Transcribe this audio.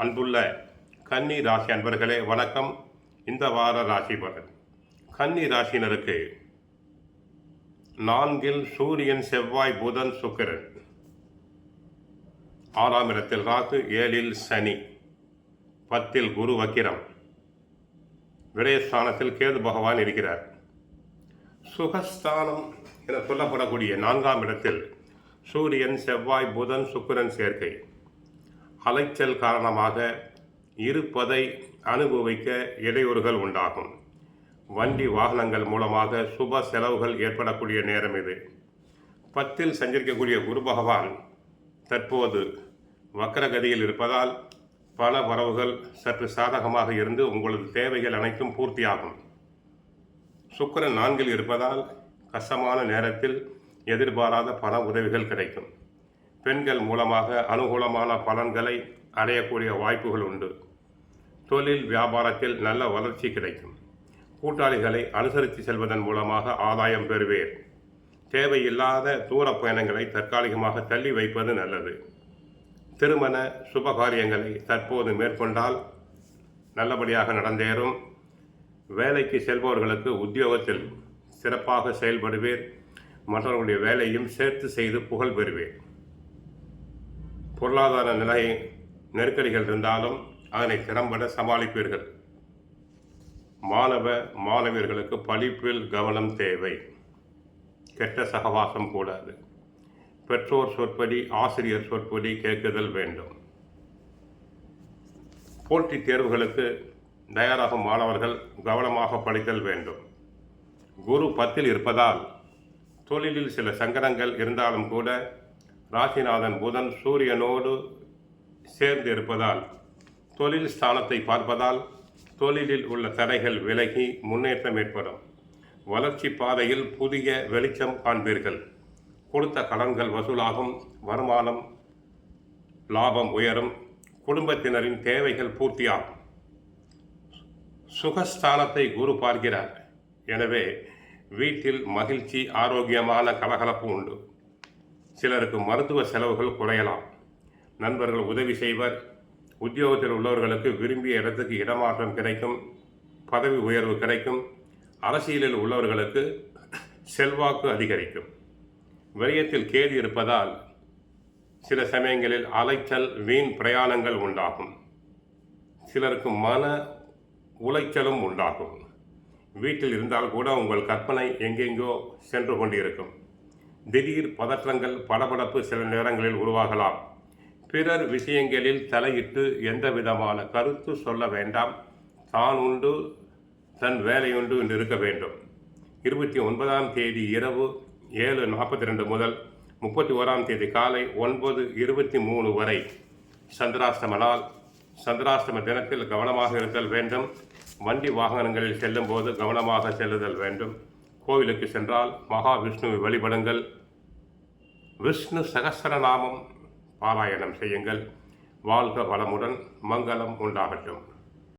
அன்புள்ள கன்னி ராசி அன்பர்களே வணக்கம். இந்த வார ராசி பலன். கன்னி ராசினருக்கு 4 சூரியன், செவ்வாய், புதன், சுக்கிரன், 6ஆம் இடத்தில் ராகு, 7 சனி, 10 குரு வக்கிரம், விரயஸ்தானத்தில் கேது பகவான் இருக்கிறார். சுகஸ்தானம் என சொல்லப்படக்கூடிய 4ஆம் இடத்தில் சூரியன், செவ்வாய், புதன், சுக்கிரன் சேர்க்கை அலைச்சல் காரணமாக இருப்பதை அனுபவிக்க இடையூறுகள் உண்டாகும். வண்டி வாகனங்கள் மூலமாக சுப செலவுகள் ஏற்படக்கூடிய நேரம் இது. 10 சஞ்சரிக்கக்கூடிய குரு பகவான் தற்போது வக்கரகதியில் இருப்பதால் பல வரவுகள் சற்று சாதகமாக இருந்து உங்களது தேவைகள் அனைத்தும் பூர்த்தியாகும். சுக்கிரன் 4 இருப்பதால் கஷ்டமான நேரத்தில் எதிர்பாராத பண உதவிகள் கிடைக்கும். பெண்கள் மூலமாக அனுகூலமான பலன்களை அடையக்கூடிய வாய்ப்புகள் உண்டு. தொழில் வியாபாரத்தில் நல்ல வளர்ச்சி கிடைக்கும். கூட்டாளிகளை அனுசரித்து செல்வதன் மூலமாக ஆதாயம் பெறுவேர். தேவையில்லாத தூர பயணங்களை தற்காலிகமாக தள்ளி வைப்பது நல்லது. திருமண சுபகாரியங்களை தற்போது மேற்கொண்டால் நல்லபடியாக நடந்தேறும். வேலைக்கு செல்பவர்களுக்கு உத்தியோகத்தில் சிறப்பாக செயல்படுவேர். மற்றவர்களுடைய வேலையும் சேர்த்து செய்து புகழ் பெறுவேர். பொருளாதார நிலை நெருக்கடிகள் இருந்தாலும் அதனை திறம்பட சமாளிப்பீர்கள். மாணவர்களுக்கு படிப்பில் கவனம் தேவை. கெட்ட சகவாசம் கூடாது. பெற்றோர் சொற்படி, ஆசிரியர் சொற்படி கேட்குதல் வேண்டும். போட்டித் தேர்வுகளுக்கு தயாராகும் மாணவர்கள் கவனமாக படித்தல் வேண்டும். குரு 10 இருப்பதால் தொழிலில் சில சங்கடங்கள் இருந்தாலும் கூட ராசிநாதன் புதன் சூரியனோடு சேர்ந்து இருப்பதால் தொழில் ஸ்தானத்தை பார்ப்பதால் தொழிலில் உள்ள தடைகள் விலகி முன்னேற்றம் ஏற்படும். வளர்ச்சி பாதையில் புதிய வெளிச்சம் காண்பீர்கள். கொடுத்த கடன்கள் வசூலாகும். வருமானம் லாபம் உயரும். குடும்பத்தினரின் தேவைகள் பூர்த்தியாகும். சுகஸ்தானத்தை குரு பார்க்கிறார். எனவே வீட்டில் மகிழ்ச்சி, ஆரோக்கியமான கலகலப்பு உண்டு. சிலருக்கு மருத்துவ செலவுகள் குறையலாம். நண்பர்கள் உதவி செய்வர். உத்தியோகத்தில் உள்ளவர்களுக்கு விரும்பிய இடத்துக்கு இடமாற்றம் கிடைக்கும். பதவி உயர்வு கிடைக்கும். அரசியலில் உள்ளவர்களுக்கு செல்வாக்கு அதிகரிக்கும். விரயத்தில் கேது இருப்பதால் சில சமயங்களில் அலைச்சல், வீண் பிரயாணங்கள் உண்டாகும். சிலருக்கு மன உளைச்சலும் உண்டாகும். வீட்டில் இருந்தால் கூட உங்கள் கற்பனை எங்கெங்கோ சென்று கொண்டிருக்கும். திடீர் பதற்றங்கள், படபடப்பு சில நேரங்களில் உருவாகலாம். பிறர் விஷயங்களில் தலையிட்டு எந்த விதமான கருத்து சொல்ல வேண்டாம். தான் உண்டு, தன் வேலையுண்டு என்று இருக்க வேண்டும். 29ஆம் தேதி இரவு 7:42 முதல் 31ஆம் தேதி காலை 9:23 வரை சந்திராஷ்டம நாள். சந்திராஷ்டம தினத்தில் கவனமாக இருத்தல் வேண்டும். வண்டி வாகனங்களில் செல்லும் போது கவனமாக செல்லுதல் வேண்டும். கோவிலுக்கு சென்றால் மகாவிஷ்ணுவை வழிபடுங்கள். விஷ்ணு சகஸ்ரநாமம் பாராயணம் செய்யுங்கள். வாழ்க வளமுடன். மங்களம் உண்டாகட்டும்.